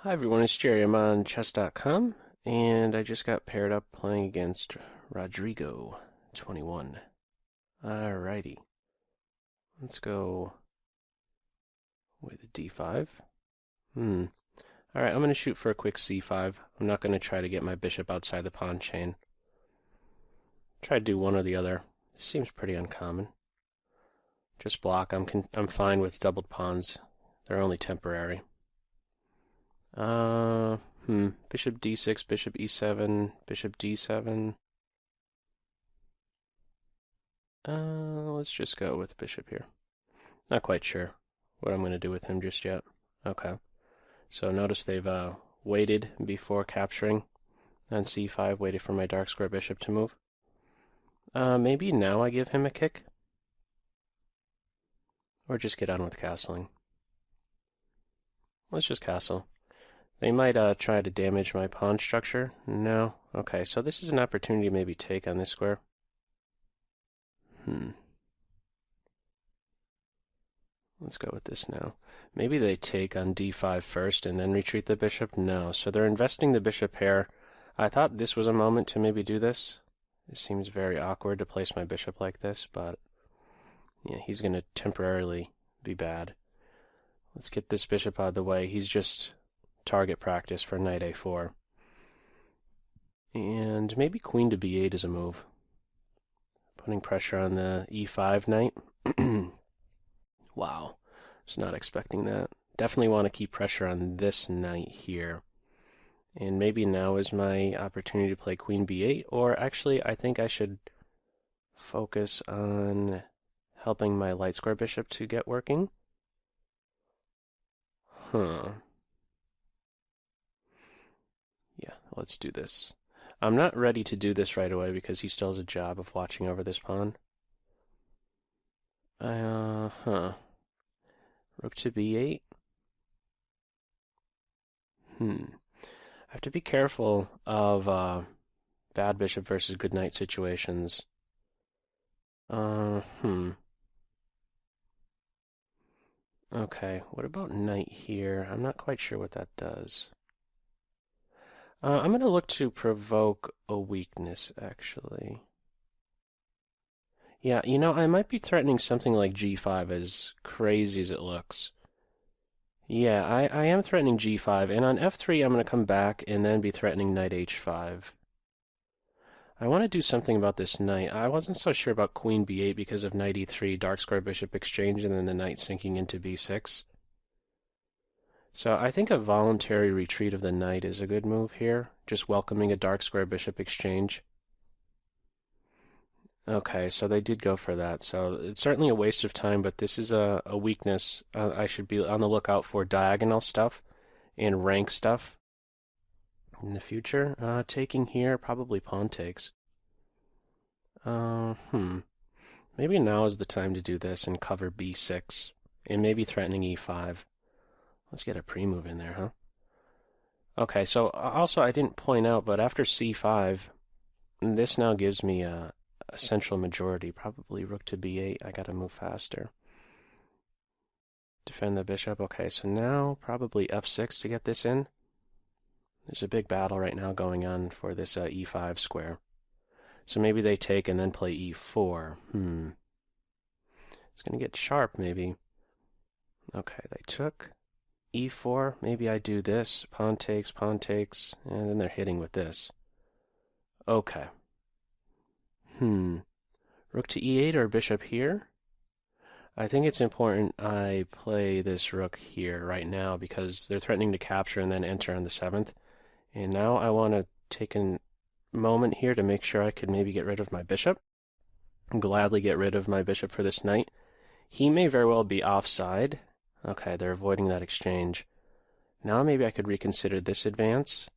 Hi everyone, it's Jerry. I'm on chess.com, and I just got paired up playing against Rodrigo, 21. Alrighty. Let's go with d5. Alright, I'm going to shoot for a quick c5. I'm not going to try to get my bishop outside the pawn chain. Try to do one or the other. This seems pretty uncommon. Just block. I'm fine with doubled pawns. They're only temporary. Bishop d6, bishop e7, bishop d7. Let's just go with bishop here. Not quite sure what I'm going to do with him just yet. Okay. So notice they've waited before capturing on c5, waited for my dark square bishop to move. Maybe now I give him a kick. Or just get on with castling. Let's just castle. They might try to damage my pawn structure. No? Okay, so this is an opportunity to maybe take on this square. Let's go with this now. Maybe they take on d5 first and then retreat the bishop? No, so they're investing the bishop pair. I thought this was a moment to maybe do this. It seems very awkward to place my bishop like this, but yeah, he's going to temporarily be bad. Let's get this bishop out of the way. He's just target practice for knight a4. And maybe queen to b8 is a move. Putting pressure on the e5 knight. Wow, was not expecting that. Definitely want to keep pressure on this knight here. And maybe now is my opportunity to play queen b8, or actually I think I should focus on helping my light square bishop to get working. Yeah, let's do this. I'm not ready to do this right away because he still has a job of watching over this pawn. Rook to b8. I have to be careful of bad bishop versus good knight situations. Okay, what about knight here? I'm not quite sure what that does. I'm going to look to provoke a weakness, actually. Yeah, you know, I might be threatening something like g5, as crazy as it looks. Yeah, I am threatening g5, and on f3 I'm going to come back and then be threatening knight h5. I want to do something about this knight. I wasn't so sure about queen b8 because of knight e3, dark square bishop exchange, and then the knight sinking into b6. So I think a voluntary retreat of the knight is a good move here, just welcoming a dark square bishop exchange. Okay, so they did go for that. So it's certainly a waste of time, but this is a weakness. I should be on the lookout for diagonal stuff and rank stuff in the future. Taking here, probably pawn takes. Maybe now is the time to do this and cover b6, and maybe threatening e5. Let's get a pre-move in there, huh? Okay, so also I didn't point out, but after c5, this now gives me a central majority, probably rook to b8. I gotta move faster. Defend the bishop. Okay, so now probably f6 to get this in. There's a big battle right now going on for this e5 square. So maybe they take and then play e4. It's going to get sharp, maybe. Okay, they took e4. Maybe I do this. Pawn takes, and then they're hitting with this. Okay. Rook to e8 or bishop here? I think it's important I play this rook here right now because they're threatening to capture and then enter on the 7th. And now I want to take a moment here to make sure I could maybe get rid of my bishop. Gladly get rid of my bishop for this knight. He may very well be offside. Okay, they're avoiding that exchange. Now maybe I could reconsider this advance.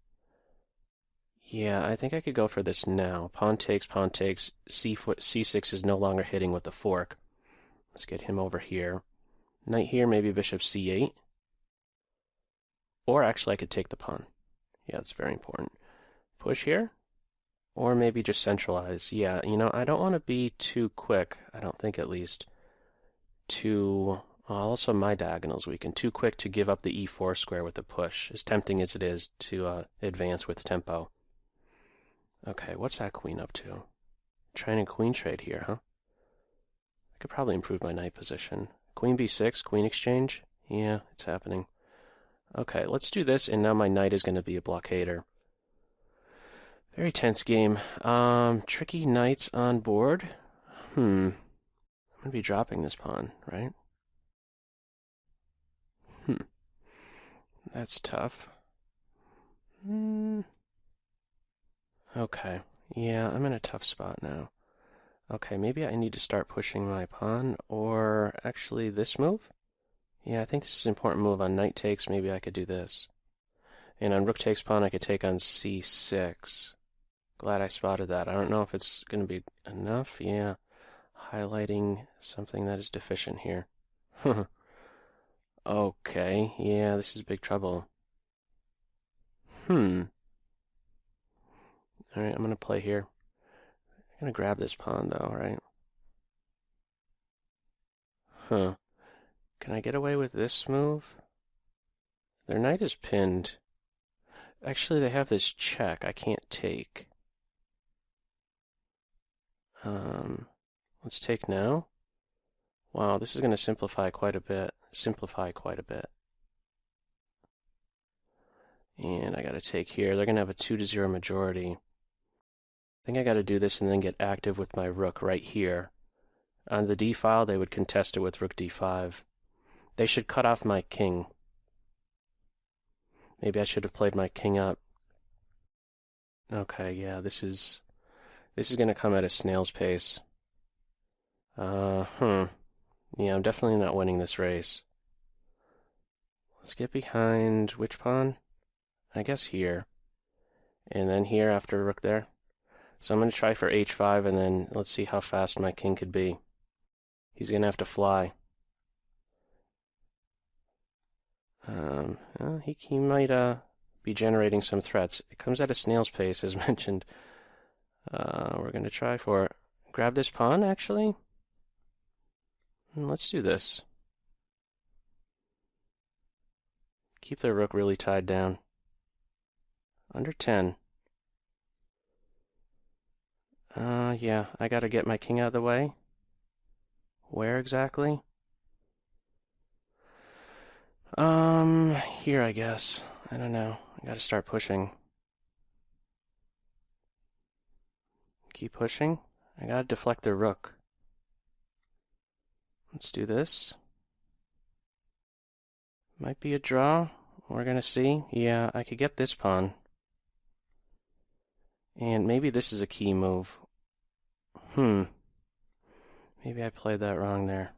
Yeah, I think I could go for this now. Pawn takes, c6 is no longer hitting with the fork. Let's get him over here. Knight here, maybe bishop c8. Or actually I could take the pawn. Yeah, that's very important. Push here? Or maybe just centralize. Yeah, you know, I don't want to be too quick, I don't think at least, to Also, my diagonal's weakened. Too quick to give up the e4 square with the push, as tempting as it is to advance with tempo. Okay, what's that queen up to? Trying a queen trade here, huh? I could probably improve my knight position. Queen b6, queen exchange? Yeah, it's happening. Okay, let's do this, and now my knight is going to be a blockader. Very tense game. Tricky knights on board. I'm going to be dropping this pawn, right? That's tough. Okay. Yeah, I'm in a tough spot now. Okay, maybe I need to start pushing my pawn, or actually this move? Yeah, I think this is an important move. On knight takes, maybe I could do this. And on rook takes pawn, I could take on c6. Glad I spotted that. I don't know if it's going to be enough. Yeah, highlighting something that is deficient here. Okay, yeah, this is big trouble. Alright, I'm going to play here. I'm going to grab this pawn, though, right? Can I get away with this move? Their knight is pinned. Actually, they have this check I can't take. Let's take now. Wow, this is going to simplify quite a bit. And I got to take here. They're going to have a 2-0 majority. I think I got to do this and then get active with my rook right here. On the d file, they would contest it with rook d5. They should cut off my king. Maybe I should have played my king up. Okay, yeah, this is going to come at a snail's pace. Yeah, I'm definitely not winning this race. Let's get behind which pawn? I guess here. And then here after rook there. So I'm going to try for h5, and then let's see how fast my king could be. He's going to have to fly. He might be generating some threats. It comes at a snail's pace, as mentioned. We're going to try for it. Grab this pawn, actually. Let's do this. Keep the rook really tied down. Under 10. Yeah, I gotta get my king out of the way. Where exactly? Here, I guess. I don't know. I gotta start pushing. Keep pushing. I gotta deflect the rook. Let's do this. Might be a draw. We're gonna see. Yeah, I could get this pawn. And maybe this is a key move. Maybe I played that wrong there.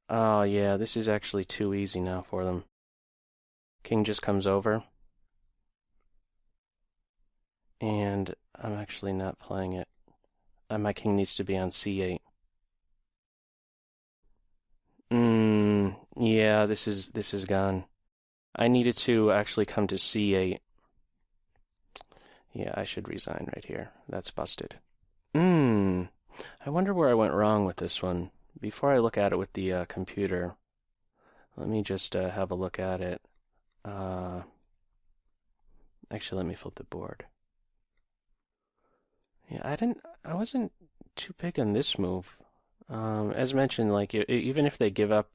Oh, yeah, this is actually too easy now for them. King just comes over. And I'm actually not playing it. My king needs to be on c8. Yeah, this is gone. I needed to actually come to c8. Yeah, I should resign right here. That's busted. I wonder where I went wrong with this one. Before I look at it with the computer, let me just have a look at it. Actually, let me flip the board. Yeah, I wasn't too big on this move. As mentioned, like even if they give up,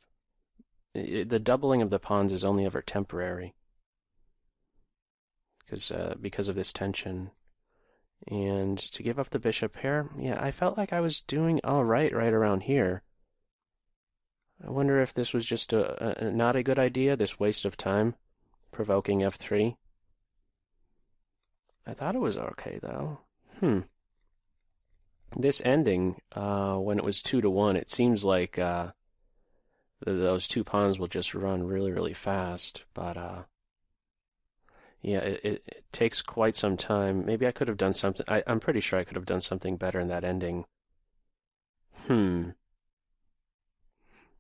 the doubling of the pawns is only ever temporary. Because of this tension. And to give up the bishop here, yeah, I felt like I was doing all right around here. I wonder if this was just not a good idea, this waste of time, provoking f3. I thought it was okay, though. This ending, when it was 2-1, it seems like those two pawns will just run really, really fast, but yeah, it takes quite some time. Maybe I could have done something. I'm pretty sure I could have done something better in that ending.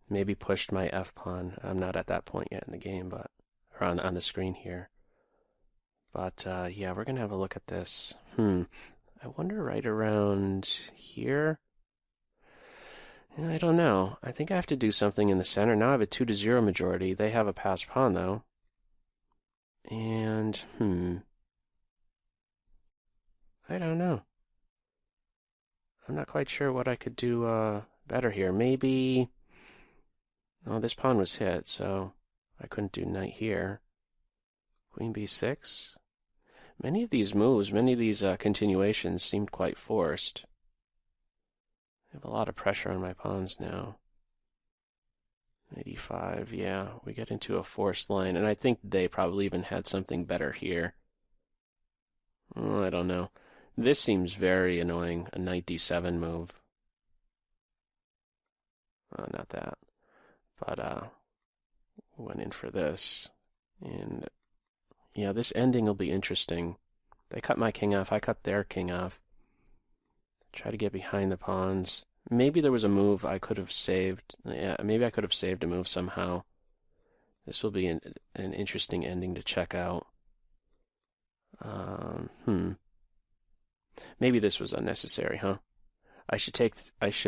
Maybe pushed my f pawn. I'm not at that point yet in the game, but or on the screen here. But yeah, we're gonna have a look at this. I wonder right around here. I don't know. I think I have to do something in the center. Now I have a 2-0 majority. They have a passed pawn, though. And, I don't know. I'm not quite sure what I could do better here. Maybe... Oh, this pawn was hit, so I couldn't do knight here. Queen b6. Many of these moves, many of these continuations seemed quite forced. I have a lot of pressure on my pawns now. 85, yeah, we get into a forced line, and I think they probably even had something better here. Oh, I don't know. This seems very annoying, a knight d7 move. Not that. But, went in for this. And, yeah, this ending will be interesting. They cut my king off, I cut their king off. Try to get behind the pawns. Maybe there was a move I could have saved. Yeah, maybe I could have saved a move somehow. This will be an interesting ending to check out. Maybe this was unnecessary, huh? I should,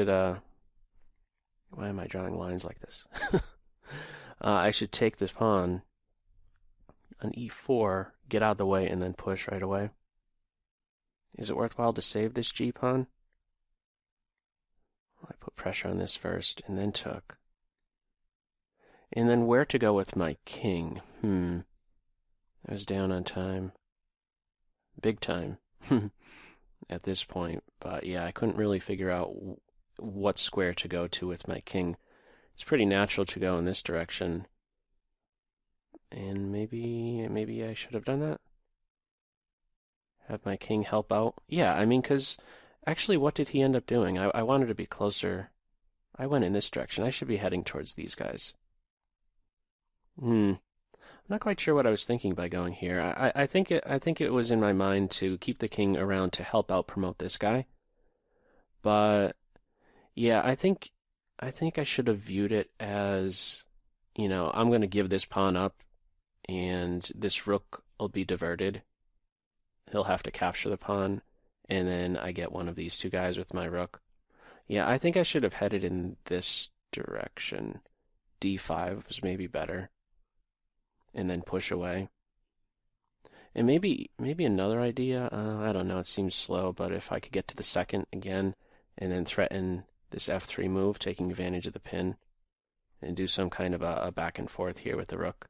why am I drawing lines like this? I should take this pawn on e4, get out of the way, and then push right away. Is it worthwhile to save this g-pawn? I put pressure on this first, and then took. And then where to go with my king? I was down on time. Big time. At this point. But yeah, I couldn't really figure out what square to go to with my king. It's pretty natural to go in this direction. And maybe I should have done that. Have my king help out. Yeah, I mean, because actually, what did he end up doing? I wanted to be closer. I went in this direction. I should be heading towards these guys. I'm not quite sure what I was thinking by going here. I think it was in my mind to keep the king around to help out promote this guy. But yeah, I think I should have viewed it as, I'm going to give this pawn up, and this rook will be diverted. He'll have to capture the pawn, and then I get one of these two guys with my rook. Yeah, I think I should have headed in this direction. d5 was maybe better. And then push away. And maybe another idea, I don't know, it seems slow, but if I could get to the second again, and then threaten this f3 move, taking advantage of the pin, and do some kind of a back and forth here with the rook.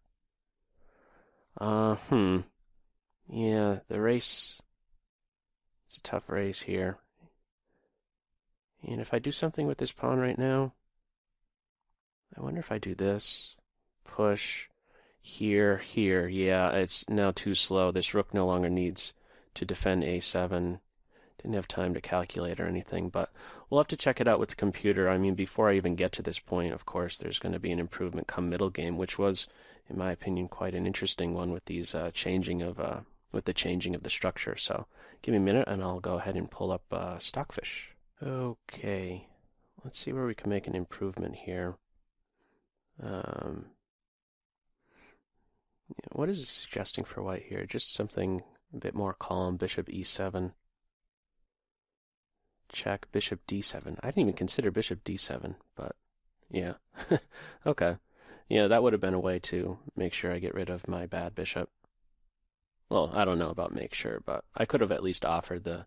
Yeah, the race, it's a tough race here. And if I do something with this pawn right now, I wonder if I do this, push, here, yeah, it's now too slow. This rook no longer needs to defend a7. Didn't have time to calculate or anything, but we'll have to check it out with the computer. I mean, before I even get to this point, of course, there's going to be an improvement come middle game, which was, in my opinion, quite an interesting one with these changing of the structure. So give me a minute, and I'll go ahead and pull up Stockfish. Okay, let's see where we can make an improvement here. What is it suggesting for white here? Just something a bit more calm. Bishop e7. Check, bishop d7. I didn't even consider bishop d7, but yeah. Okay. Yeah, that would have been a way to make sure I get rid of my bad bishop. Well, I don't know about make sure, but I could have at least offered the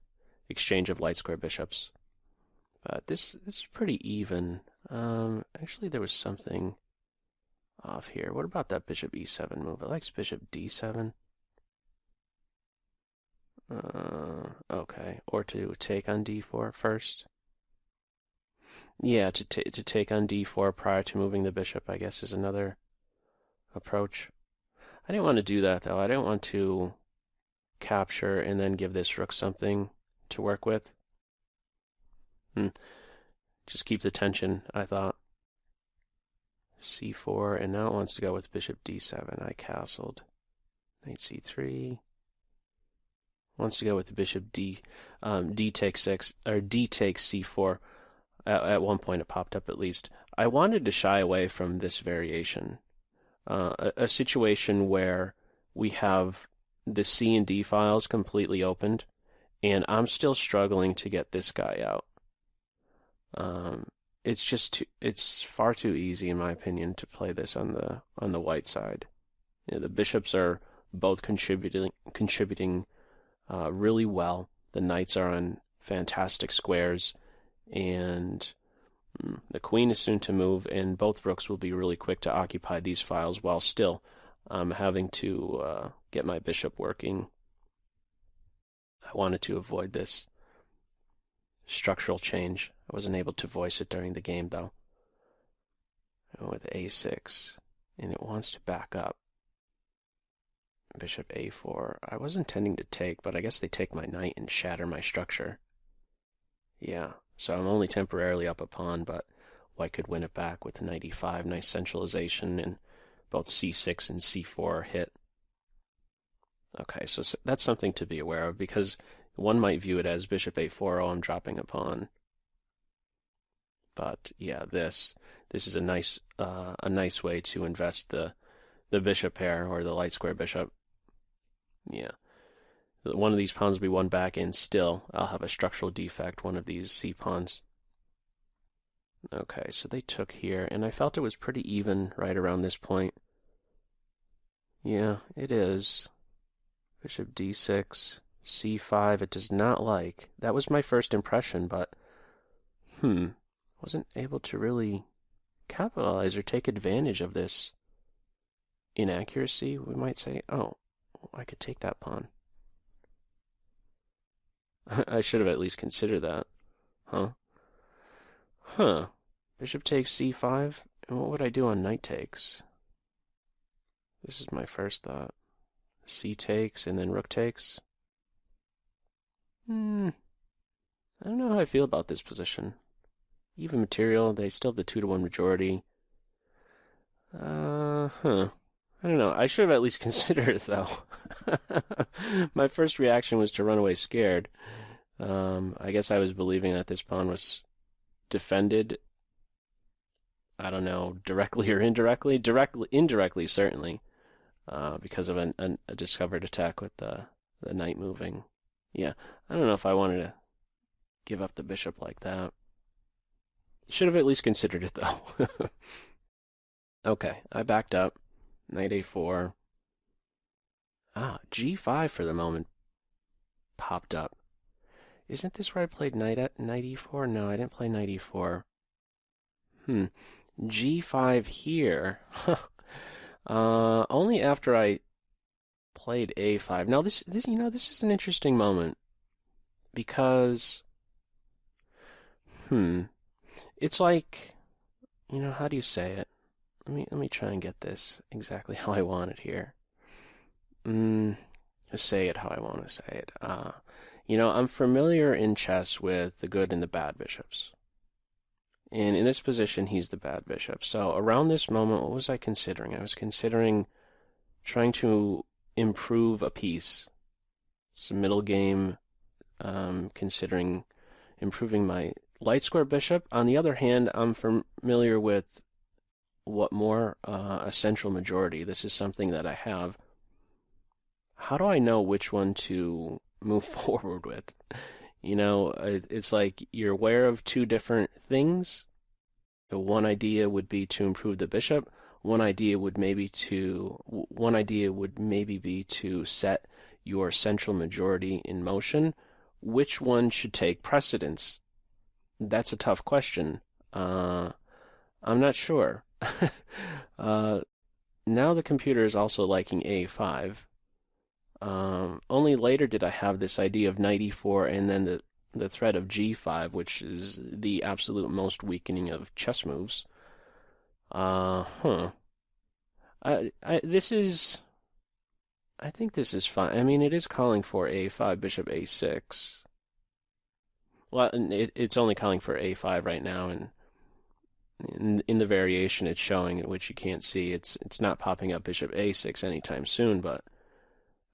exchange of light square bishops. But this is pretty even. Actually, there was something off here. What about that bishop e7 move? It likes bishop d7. Okay, or to take on d4 first. Yeah, to take on d4 prior to moving the bishop, I guess, is another approach. I didn't want to do that, though. I didn't want to capture and then give this rook something to work with. Just keep the tension, I thought. c4, and now it wants to go with bishop d7. I castled. Knight c3. Wants to go with the bishop d takes 6, or d takes c4. At one point it popped up at least. I wanted to shy away from this variation. A situation where we have the C and D files completely opened, and I'm still struggling to get this guy out. it's far too easy in my opinion to play this on the white side. The bishops are both contributing really well. The knights are on fantastic squares, and the queen is soon to move, and both rooks will be really quick to occupy these files while still having to get my bishop working. I wanted to avoid this structural change. I wasn't able to voice it during the game, though. With a6, and it wants to back up. Bishop a4. I was intending to take, but I guess they take my knight and shatter my structure. Yeah, so I'm only temporarily up a pawn, but white could win it back with knight e5. Nice centralization, and both c6 and c4 are hit. Okay, so that's something to be aware of, because one might view it as bishop a4, oh, I'm dropping a pawn. But yeah, this is a nice way to invest the bishop pair, or the light square bishop. Yeah, one of these pawns will be won back, and still I'll have a structural defect, one of these c pawns. Okay, so they took here, and I felt it was pretty even right around this point. Yeah, it is. Bishop d6, c5, it does not like. That was my first impression, but wasn't able to really capitalize or take advantage of this inaccuracy. We might say, oh, I could take that pawn. I should have at least considered that. Bishop takes c5, and what would I do on knight takes? This is my first thought. C takes, and then rook takes. I don't know how I feel about this position. Even material, they still have the 2-to-1 majority. I don't know. I should have at least considered it, though. My first reaction was to run away scared. I guess I was believing that this pawn was defended. I don't know, directly or indirectly. Indirectly, certainly. Because of a discovered attack with the knight moving. Yeah, I don't know if I wanted to give up the bishop like that. Should have at least considered it, though. Okay, I backed up. Knight a4. G5 for the moment popped up. Isn't this where I played knight e4? No, I didn't play knight e4. G5 here. Only after I played a5. Now this is an interesting moment, because it's like, how do you say it? Let me try and get this exactly how I want it here. Say it how I want to say it. I'm familiar in chess with the good and the bad bishops. And in this position, he's the bad bishop. So around this moment, what was I considering? I was considering trying to improve a piece. Some middle game, considering improving my light square bishop. On the other hand, I'm familiar with what more a central majority. This is something that I have. How do I know which one to move forward with? It's like you're aware of two different things. One idea would be to improve the bishop. One idea would maybe be to set your central majority in motion. Which one should take precedence? That's a tough question. I'm not sure. Now the computer is also liking a5. Only later did I have this idea of knight e4 and then the threat of g5, which is the absolute most weakening of chess moves. I think this is fine. I mean, it is calling for a5, bishop a6. Well, it's only calling for a5 right now, and in the variation it's showing, which you can't see, it's not popping up bishop a6 anytime soon, but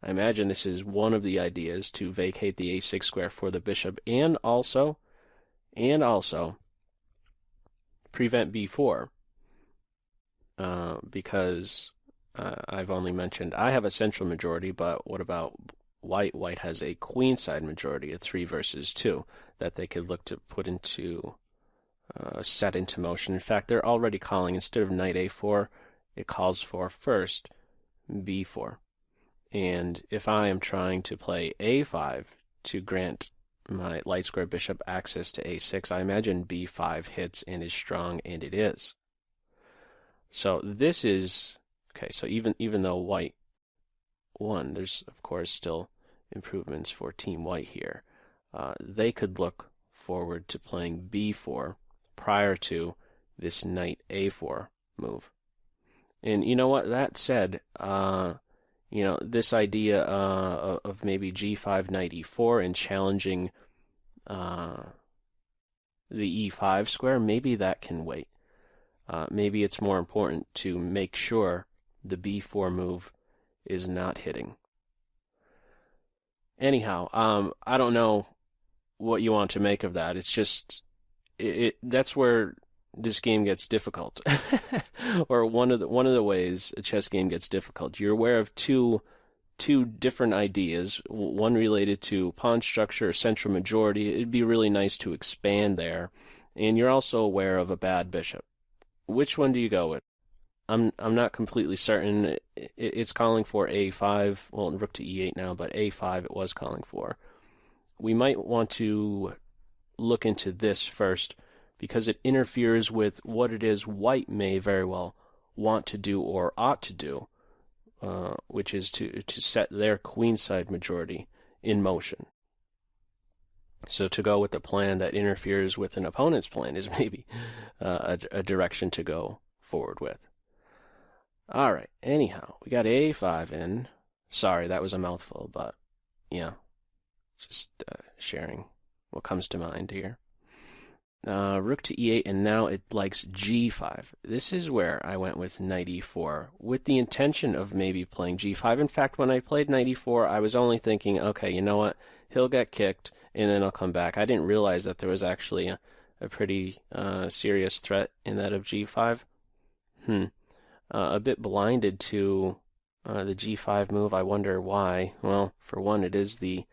I imagine this is one of the ideas to vacate the a6 square for the bishop, and also prevent b4, because I've only mentioned I have a central majority, but what about white? White has a queenside majority, a 3 versus 2, that they could look to put into set into motion. In fact, they're already calling, instead of knight a4, it calls for first b4. And if I am trying to play a5 to grant my light square bishop access to a6, I imagine b5 hits and is strong, and it is. So this is, okay, so even though white won, there's of course still improvements for Team White here. They could look forward to playing b4 prior to this knight a4 move. And you know what, that said, this idea of maybe g5 knight e4 and challenging the e5 square, maybe that can wait. Maybe it's more important to make sure the b4 move is not hitting. Anyhow, I don't know what you want to make of that. It's just, that's where this game gets difficult. Or one of the ways a chess game gets difficult. You're aware of two different ideas, one related to pawn structure, central majority. It'd be really nice to expand there. And you're also aware of a bad bishop. Which one do you go with? I'm not completely certain. It's calling for a5, well, rook to e8 now, but a5 it was calling for. We might want to look into this first, because it interferes with what it is white may very well want to do or ought to do, which is to set their queenside majority in motion. So to go with the plan that interferes with an opponent's plan is maybe a direction to go forward with. All right, anyhow, we got a5 in. Sorry, that was a mouthful, but yeah, just sharing what comes to mind here. Rook to e8, and now it likes g5. This is where I went with knight e4, with the intention of maybe playing g5. In fact, when I played knight e4, I was only thinking, okay, you know what, he'll get kicked, and then I'll come back. I didn't realize that there was actually a pretty serious threat in that of g5. A bit blinded to the g5 move. I wonder why. Well, for one, it is the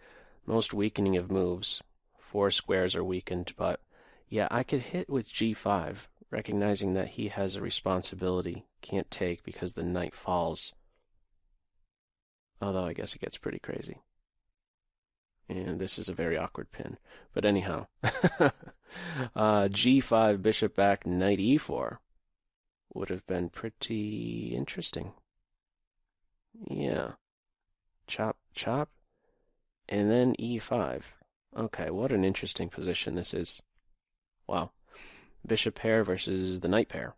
most weakening of moves. 4 squares are weakened, but yeah, I could hit with g5, recognizing that he has a responsibility, can't take because the knight falls. Although I guess it gets pretty crazy. And this is a very awkward pin. But anyhow, g5, bishop back, knight e4 would have been pretty interesting. Yeah. Chop, chop, and then e5. Okay, what an interesting position this is. Wow. Bishop pair versus the knight pair.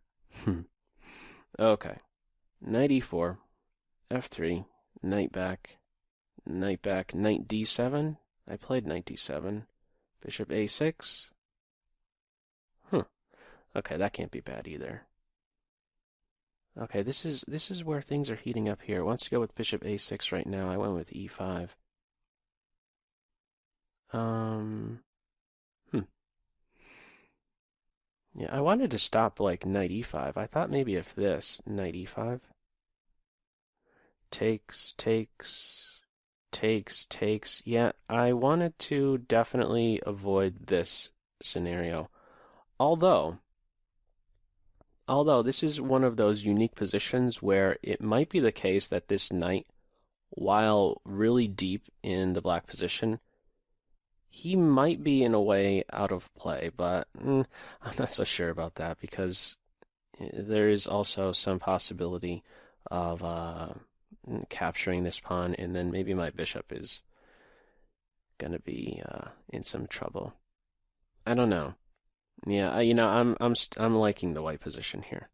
Okay. Knight e4, f3, knight back, knight d7. I played knight d7. Bishop a6. Okay, that can't be bad either. Okay, this is where things are heating up here. Wants to go with bishop a6 right now. I went with e5. Yeah, I wanted to stop like knight e5. I thought maybe if this, knight e5. Takes. Yeah, I wanted to definitely avoid this scenario. Although this is one of those unique positions where it might be the case that this knight, while really deep in the black position, he might be in a way out of play, but I'm not so sure about that, because there is also some possibility of capturing this pawn, and then maybe my bishop is going to be in some trouble. I don't know. Yeah, I'm liking the white position here.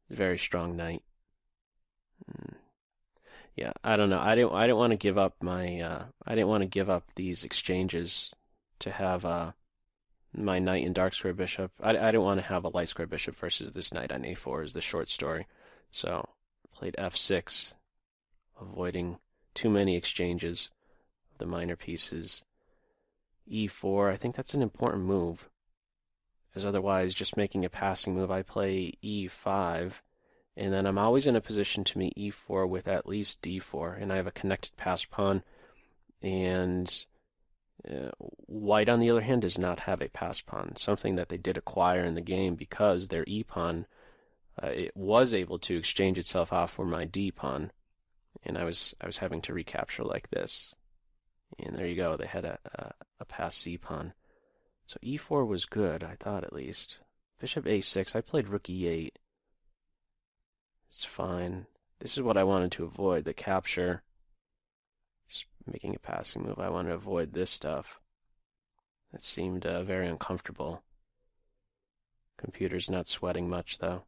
Very strong knight. Yeah, I don't know. I didn't want to give up my I didn't want to give up these exchanges to have my knight and dark square bishop. I didn't want to have a light square bishop versus this knight on a4 is the short story. So played f6, avoiding too many exchanges of the minor pieces. e4, I think that's an important move, as otherwise just making a passing move. I play e5, and then I'm always in a position to meet e4 with at least d4, and I have a connected pass pawn, and White, on the other hand, does not have a pass pawn, something that they did acquire in the game because their e pawn it was able to exchange itself off for my d pawn, and I was having to recapture like this. And there you go. They had a pass c pawn. So e4 was good, I thought at least. Bishop a6. I played rook e8. It's fine. This is what I wanted to avoid, the capture. Just making a passing move. I want to avoid this stuff. That seemed very uncomfortable. Computer's not sweating much, though.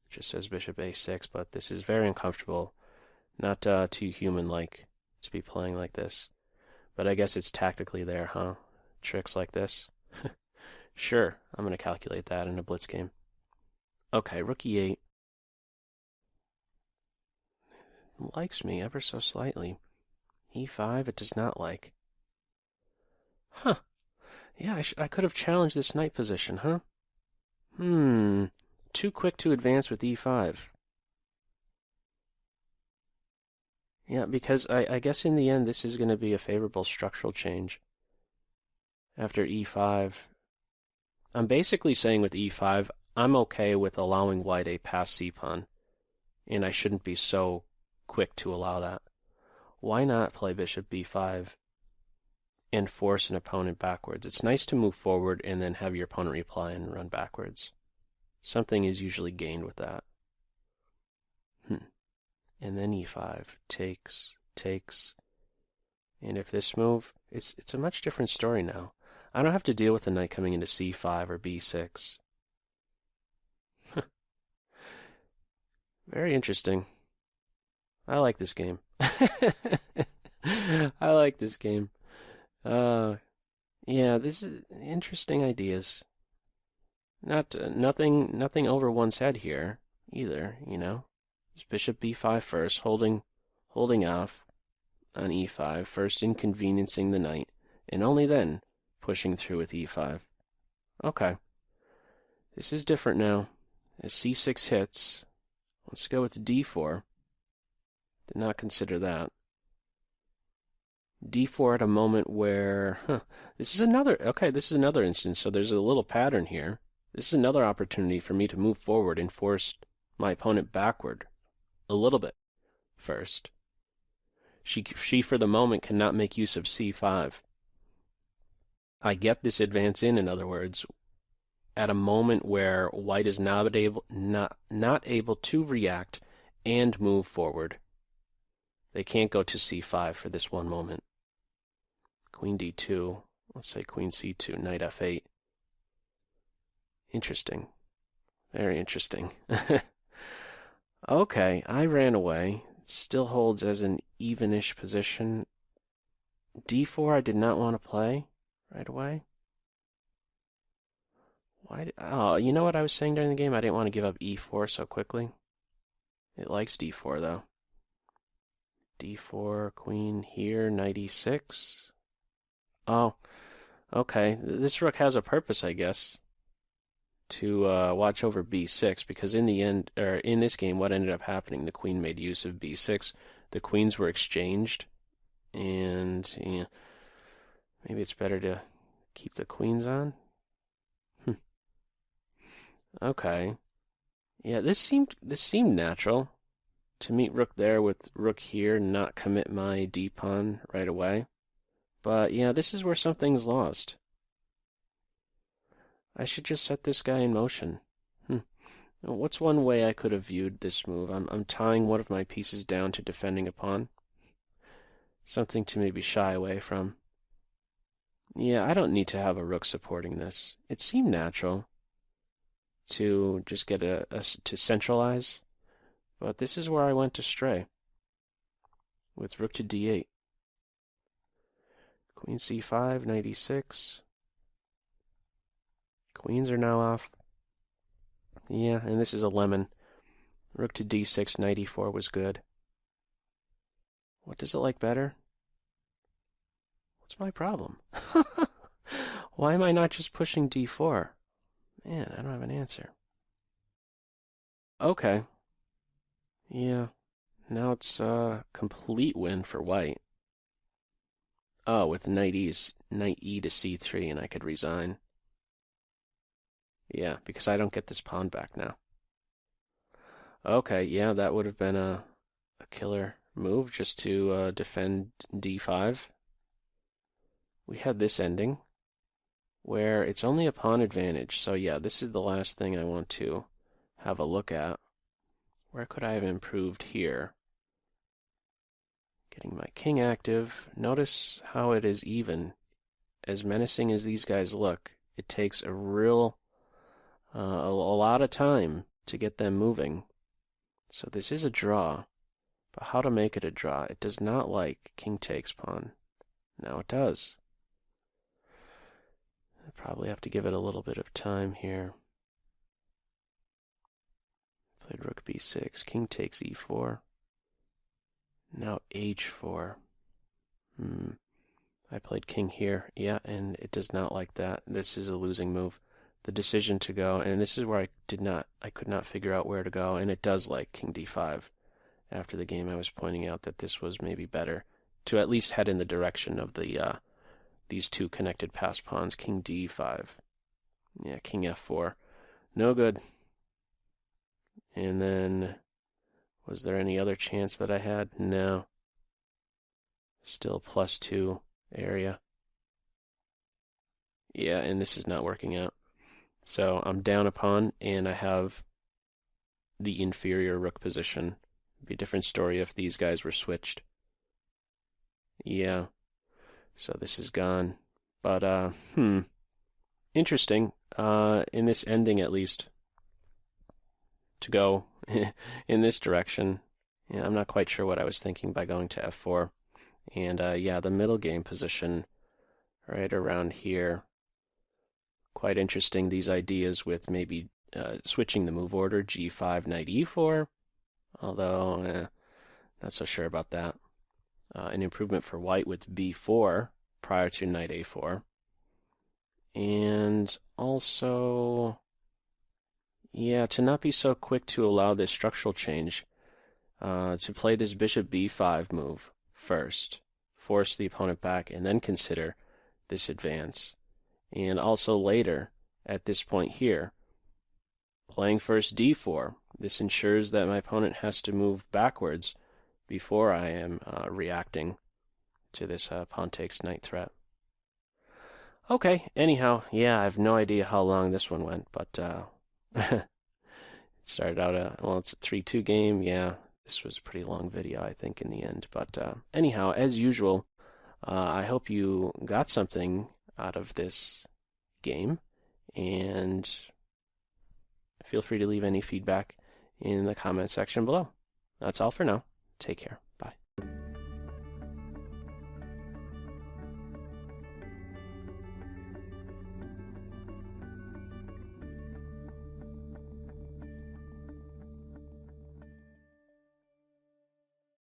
It just says bishop a6, but this is very uncomfortable. Not too human-like to be playing like this. But I guess it's tactically there, huh? Tricks like this. Sure, I'm going to calculate that in a blitz game. Okay, rook e8. Likes me ever so slightly. e5 it does not like. Huh. Yeah, I could have challenged this knight position, huh? Too quick to advance with e5. Yeah, because I guess in the end this is going to be a favorable structural change. After e5, I'm basically saying with e5, I'm okay with allowing white a pass c pawn, and I shouldn't be so quick to allow that. Why not play bishop b5 and force an opponent backwards? It's nice to move forward and then have your opponent reply and run backwards. Something is usually gained with that. And then e5 takes. And if this move, it's a much different story now. I don't have to deal with the knight coming into c5 or b6. Very interesting. I like this game. I like this game. Yeah, this is interesting ideas. Nothing over one's head here either, you know. Just bishop b5 first, holding off on e5, first inconveniencing the knight, and only then pushing through with e5. Okay. This is different now. As c6 hits, let's go with d4. Did not consider that. d4 at a moment where, this is another instance, so there's a little pattern here. This is another opportunity for me to move forward and force my opponent backward a little bit first. She for the moment cannot make use of c5. I get this advance in other words, at a moment where white is not able to react and move forward. They can't go to c5 for this one moment. Queen d2, let's say queen c2, knight f8. Interesting. Very interesting. Okay, I ran away. It still holds as an evenish position. d4 I did not want to play right away. Oh, you know what I was saying during the game? I didn't want to give up e4 so quickly. It likes d4 though. d4, queen here, knight e6. Oh, okay. This rook has a purpose, I guess, to watch over b6, because in the end, or in this game, what ended up happening, the queen made use of b6. The queens were exchanged, and yeah, maybe it's better to keep the queens on. Okay. Yeah, this seemed natural. To meet rook there with rook here, not commit my d-pawn right away. But yeah, this is where something's lost. I should just set this guy in motion. What's one way I could have viewed this move? I'm tying one of my pieces down to defending a pawn. Something to maybe shy away from. Yeah, I don't need to have a rook supporting this. It seemed natural to just get to centralize. But this is where I went astray. With rook to d8. Queen c5, knight e6. Queens are now off. Yeah, and this is a lemon. Rook to d6, knight e4 was good. What does it like better? What's my problem? Why am I not just pushing d4? Man, I don't have an answer. Okay. Yeah. Now it's a complete win for white. Oh, with knight e to c3, and I could resign. Yeah, because I don't get this pawn back now. Okay, yeah, that would have been a killer move just to defend d5. We had this ending where it's only a pawn advantage. So yeah, this is the last thing I want to have a look at. Where could I have improved here? Getting my king active. Notice how it is even. As menacing as these guys look, it takes a lot of time to get them moving. So this is a draw. But how to make it a draw? It does not like king takes pawn. Now it does. I probably have to give it a little bit of time here. Played rook b6, king takes e4. Now h4. I played king here. Yeah, and it does not like that. This is a losing move. The decision to go, and this is where I could not figure out where to go, and it does like king d5. After the game, I was pointing out that this was maybe better to at least head in the direction of the these two connected pass pawns, king d5. Yeah, king f4. No good. And then, was there any other chance that I had? No. Still +2 area. Yeah, and this is not working out. So I'm down a pawn, and I have the inferior rook position. It'd be a different story if these guys were switched. Yeah. So this is gone. But, interesting, in this ending at least, to go in this direction. Yeah, I'm not quite sure what I was thinking by going to f4. And, yeah, the middle game position right around here. Quite interesting, these ideas with maybe switching the move order, g5, knight e4. Although, not so sure about that. An improvement for white with b4 prior to knight a4. And also, yeah, to not be so quick to allow this structural change, to play this bishop b5 move first, force the opponent back, and then consider this advance. And also later, at this point here, playing first d4. This ensures that my opponent has to move backwards before I am reacting to this pawn takes knight threat. Okay, anyhow, yeah, I have no idea how long this one went, but it started out, well, it's a 3-2 game. Yeah, this was a pretty long video, I think, in the end. But anyhow, as usual, I hope you got something out of this game, and feel free to leave any feedback in the comment section below. That's all for now. Take care.